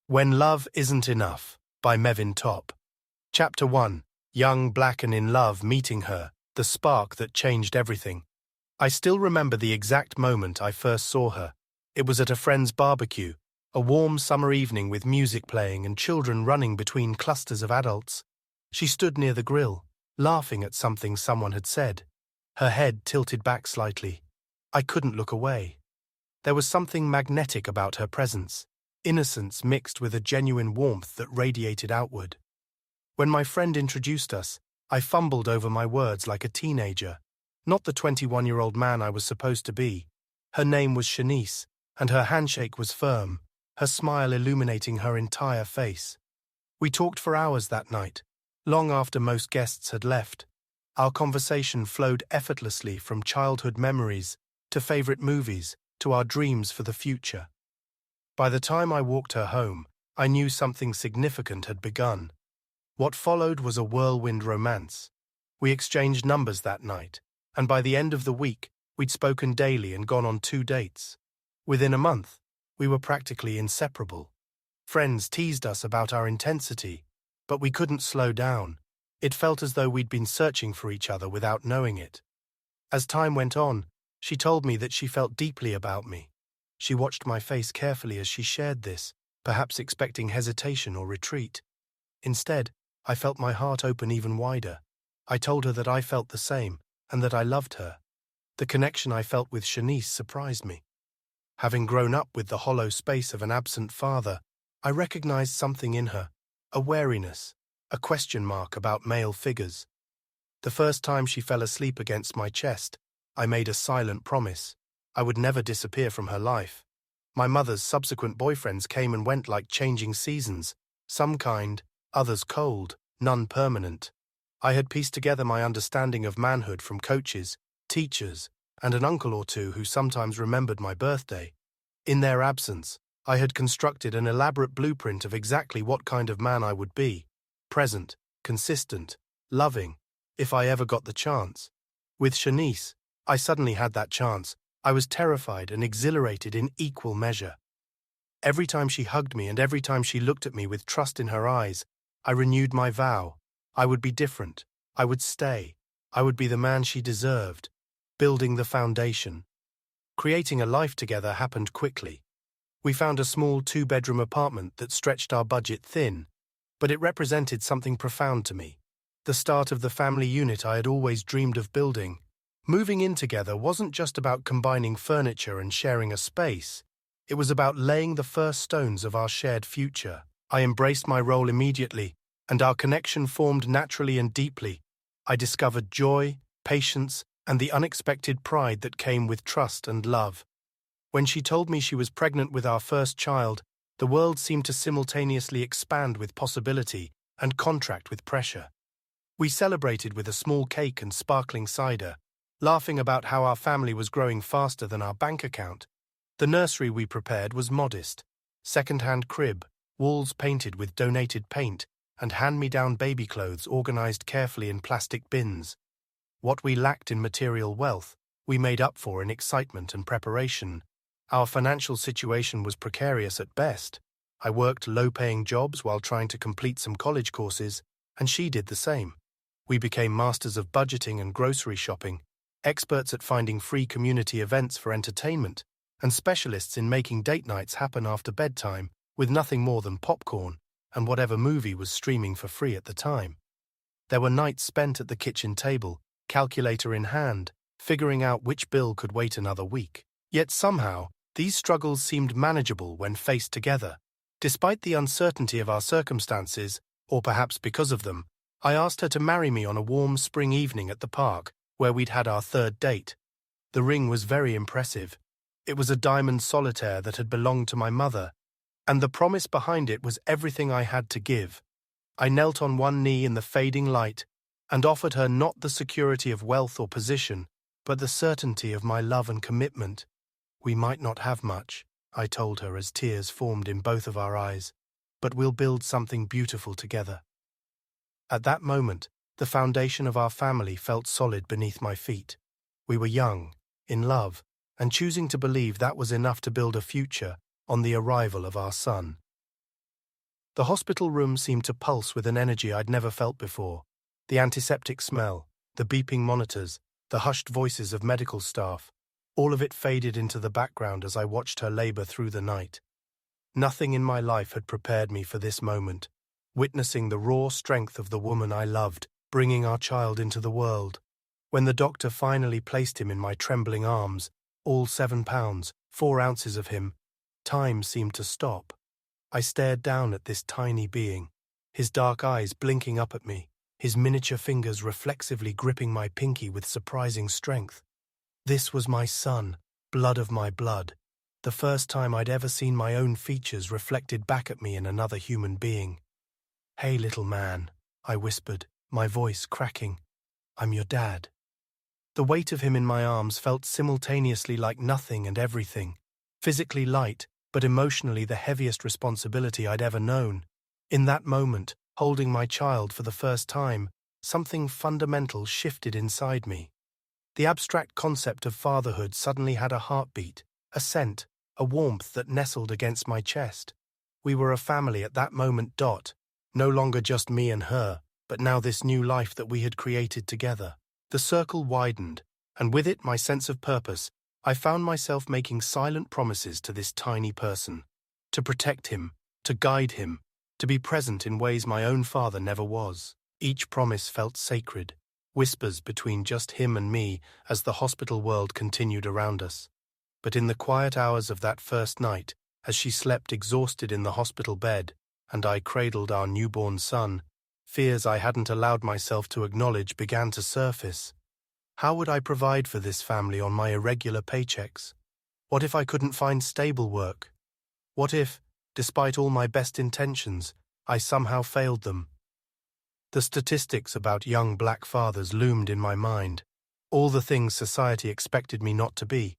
When Love Isn't Enough by Mevin Top. Chapter 1. Young, black and in love, meeting her, the spark that changed everything. I still remember the exact moment I first saw her. It was at a friend's barbecue, a warm summer evening with music playing and children running between clusters of adults. She stood near the grill, laughing at something someone had said. Her head tilted back slightly. I couldn't look away. There was something magnetic about her presence. Innocence mixed with a genuine warmth that radiated outward. When my friend introduced us, I fumbled over my words like a teenager, not the 21-year-old man I was supposed to be. Her name was Shanice, and her handshake was firm, her smile illuminating her entire face. We talked for hours that night, long after most guests had left. Our conversation flowed effortlessly from childhood memories to favorite movies to our dreams for the future. By the time I walked her home, I knew something significant had begun. What followed was a whirlwind romance. We exchanged numbers that night, and by the end of the week, we'd spoken daily and gone on 2 dates. Within a month, we were practically inseparable. Friends teased us about our intensity, but we couldn't slow down. It felt as though we'd been searching for each other without knowing it. As time went on, she told me that she felt deeply about me. She watched my face carefully as she shared this, perhaps expecting hesitation or retreat. Instead, I felt my heart open even wider. I told her that I felt the same, and that I loved her. The connection I felt with Shanice surprised me. Having grown up with the hollow space of an absent father, I recognized something in her, a wariness, a question mark about male figures. The first time she fell asleep against my chest, I made a silent promise. I would never disappear from her life. My mother's subsequent boyfriends came and went like changing seasons, some kind, others cold, none permanent. I had pieced together my understanding of manhood from coaches, teachers, and an uncle or two who sometimes remembered my birthday. In their absence, I had constructed an elaborate blueprint of exactly what kind of man I would be: present, consistent, loving, if I ever got the chance. With Shanice, I suddenly had that chance. I was terrified and exhilarated in equal measure. Every time she hugged me and every time she looked at me with trust in her eyes, I renewed my vow. I would be different. I would stay. I would be the man she deserved. Building the foundation. Creating a life together happened quickly. We found a small 2-bedroom apartment that stretched our budget thin, but it represented something profound to me. The start of the family unit I had always dreamed of building. Moving in together wasn't just about combining furniture and sharing a space. It was about laying the first stones of our shared future. I embraced my role immediately, and our connection formed naturally and deeply. I discovered joy, patience, and the unexpected pride that came with trust and love. When she told me she was pregnant with our first child, the world seemed to simultaneously expand with possibility and contract with pressure. We celebrated with a small cake and sparkling cider, laughing about how our family was growing faster than our bank account. The nursery we prepared was modest: second-hand crib, walls painted with donated paint, and hand-me-down baby clothes organized carefully in plastic bins. What we lacked in material wealth, we made up for in excitement and preparation. Our financial situation was precarious at best. I worked low-paying jobs while trying to complete some college courses, and she did the same. We became masters of budgeting and grocery shopping, experts at finding free community events for entertainment, and specialists in making date nights happen after bedtime with nothing more than popcorn and whatever movie was streaming for free at the time. There were nights spent at the kitchen table, calculator in hand, figuring out which bill could wait another week. Yet somehow, these struggles seemed manageable when faced together. Despite the uncertainty of our circumstances, or perhaps because of them, I asked her to marry me on a warm spring evening at the park, where we'd had our 3rd date. The ring was very impressive. It was a diamond solitaire that had belonged to my mother, and the promise behind it was everything I had to give. I knelt on one knee in the fading light and offered her not the security of wealth or position, but the certainty of my love and commitment. We might not have much, I told her as tears formed in both of our eyes, but we'll build something beautiful together. At that moment, the foundation of our family felt solid beneath my feet. We were young, in love, and choosing to believe that was enough to build a future on the arrival of our son. The hospital room seemed to pulse with an energy I'd never felt before. The antiseptic smell, the beeping monitors, the hushed voices of medical staff, all of it faded into the background as I watched her labor through the night. Nothing in my life had prepared me for this moment, witnessing the raw strength of the woman I loved, bringing our child into the world. When the doctor finally placed him in my trembling arms, all 7 pounds, 4 ounces of him, time seemed to stop. I stared down at this tiny being, his dark eyes blinking up at me, his miniature fingers reflexively gripping my pinky with surprising strength. This was my son, blood of my blood, the first time I'd ever seen my own features reflected back at me in another human being. "Hey, little man," I whispered, my voice cracking. "I'm your dad." The weight of him in my arms felt simultaneously like nothing and everything, physically light, but emotionally the heaviest responsibility I'd ever known. In that moment, holding my child for the first time, something fundamental shifted inside me. The abstract concept of fatherhood suddenly had a heartbeat, a scent, a warmth that nestled against my chest. We were a family at that moment. No longer just me and her, but now this new life that we had created together. The circle widened, and with it my sense of purpose. I found myself making silent promises to this tiny person, to protect him, to guide him, to be present in ways my own father never was. Each promise felt sacred, whispers between just him and me as the hospital world continued around us. But in the quiet hours of that first night, as she slept exhausted in the hospital bed, and I cradled our newborn son, fears I hadn't allowed myself to acknowledge began to surface. How would I provide for this family on my irregular paychecks? What if I couldn't find stable work? What if, despite all my best intentions, I somehow failed them? The statistics about young black fathers loomed in my mind, all the things society expected me not to be.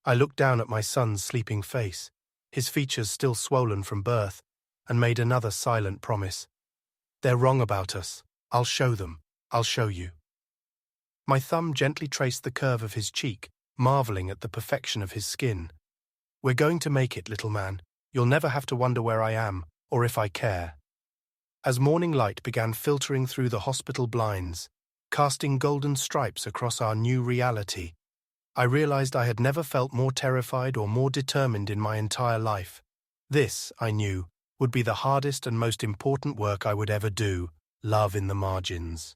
I looked down at my son's sleeping face, his features still swollen from birth, and made another silent promise. "They're wrong about us. I'll show them. I'll show you." My thumb gently traced the curve of his cheek, marveling at the perfection of his skin. "We're going to make it, little man. You'll never have to wonder where I am, or if I care." As morning light began filtering through the hospital blinds, casting golden stripes across our new reality, I realized I had never felt more terrified or more determined in my entire life. This, I knew, would be the hardest and most important work I would ever do, love in the margins.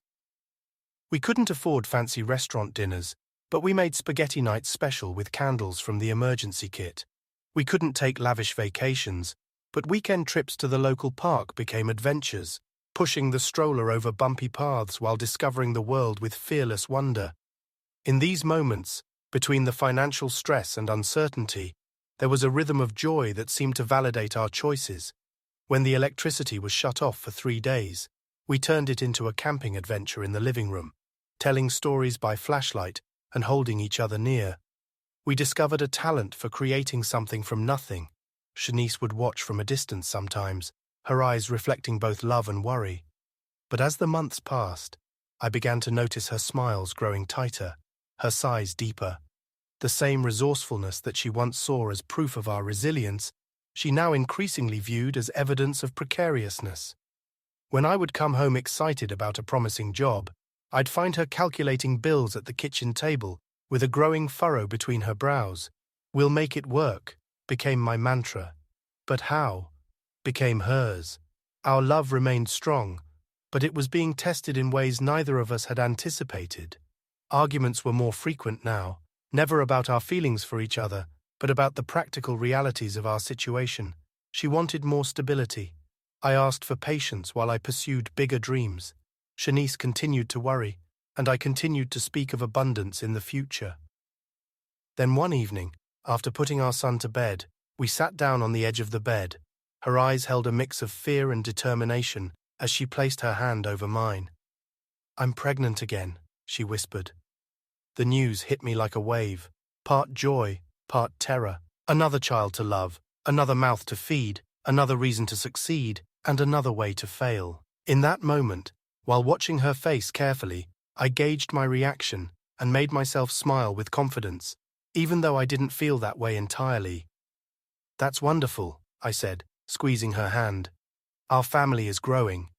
We couldn't afford fancy restaurant dinners, but we made spaghetti nights special with candles from the emergency kit. We couldn't take lavish vacations, but weekend trips to the local park became adventures, pushing the stroller over bumpy paths while discovering the world with fearless wonder. In these moments, between the financial stress and uncertainty, there was a rhythm of joy that seemed to validate our choices. When the electricity was shut off for 3 days, we turned it into a camping adventure in the living room, telling stories by flashlight and holding each other near. We discovered a talent for creating something from nothing. Shanice would watch from a distance sometimes, her eyes reflecting both love and worry. But as the months passed, I began to notice her smiles growing tighter, her sighs deeper. The same resourcefulness that she once saw as proof of our resilience, she now increasingly viewed as evidence of precariousness. When I would come home excited about a promising job, I'd find her calculating bills at the kitchen table with a growing furrow between her brows. "We'll make it work," became my mantra. But how? Became hers. Our love remained strong, but it was being tested in ways neither of us had anticipated. Arguments were more frequent now, never about our feelings for each other, but about the practical realities of our situation. She wanted more stability. I asked for patience while I pursued bigger dreams. Shanice continued to worry, and I continued to speak of abundance in the future. Then one evening, after putting our son to bed, we sat down on the edge of the bed. Her eyes held a mix of fear and determination as she placed her hand over mine. "I'm pregnant again," she whispered. The news hit me like a wave, part joy, part terror. Another child to love, another mouth to feed, another reason to succeed, and another way to fail. In that moment, while watching her face carefully, I gauged my reaction and made myself smile with confidence, even though I didn't feel that way entirely. "That's wonderful," I said, squeezing her hand. Our family is growing.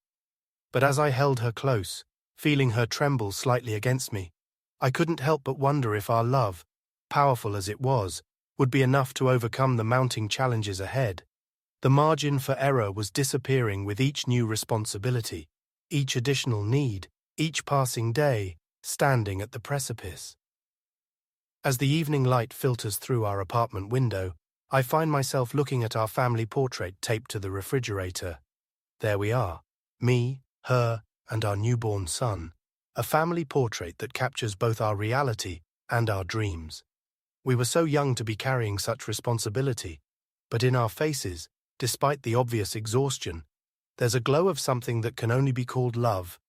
But as I held her close, feeling her tremble slightly against me, I couldn't help but wonder if our love, powerful as it was, would be enough to overcome the mounting challenges ahead. The margin for error was disappearing with each new responsibility, each additional need, each passing day, standing at the precipice. As the evening light filters through our apartment window, I find myself looking at our family portrait taped to the refrigerator. There we are, me, her, and our newborn son, a family portrait that captures both our reality and our dreams. We were so young to be carrying such responsibility, but in our faces, despite the obvious exhaustion, there's a glow of something that can only be called love.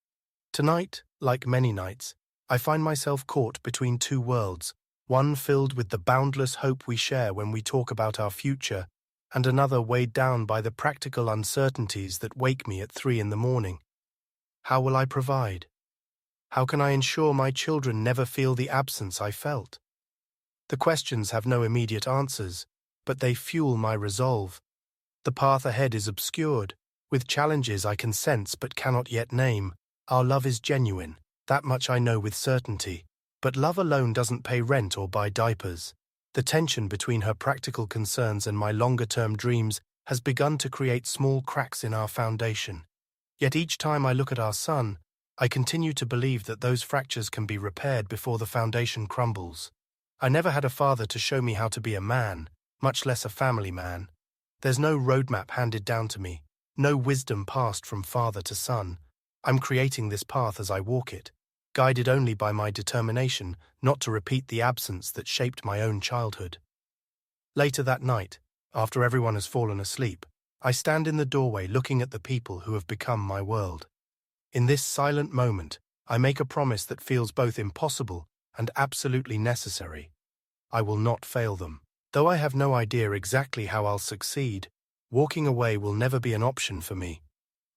Tonight, like many nights, I find myself caught between two worlds, one filled with the boundless hope we share when we talk about our future, and another weighed down by the practical uncertainties that wake me at 3 in the morning. How will I provide? How can I ensure my children never feel the absence I felt? The questions have no immediate answers, but they fuel my resolve. The path ahead is obscured, with challenges I can sense but cannot yet name. Our love is genuine, that much I know with certainty. But love alone doesn't pay rent or buy diapers. The tension between her practical concerns and my longer-term dreams has begun to create small cracks in our foundation. Yet each time I look at our son, I continue to believe that those fractures can be repaired before the foundation crumbles. I never had a father to show me how to be a man, much less a family man. There's no roadmap handed down to me, no wisdom passed from father to son. I'm creating this path as I walk it, guided only by my determination not to repeat the absence that shaped my own childhood. Later that night, after everyone has fallen asleep, I stand in the doorway looking at the people who have become my world. In this silent moment, I make a promise that feels both impossible and absolutely necessary. I will not fail them. Though I have no idea exactly how I'll succeed, walking away will never be an option for me.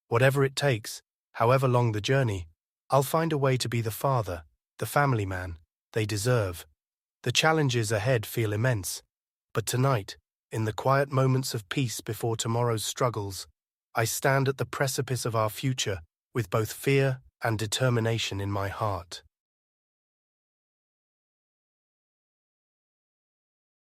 Whatever it takes, however long the journey, I'll find a way to be the father, the family man they deserve. The challenges ahead feel immense, but tonight, in the quiet moments of peace before tomorrow's struggles, I stand at the precipice of our future with both fear and determination in my heart.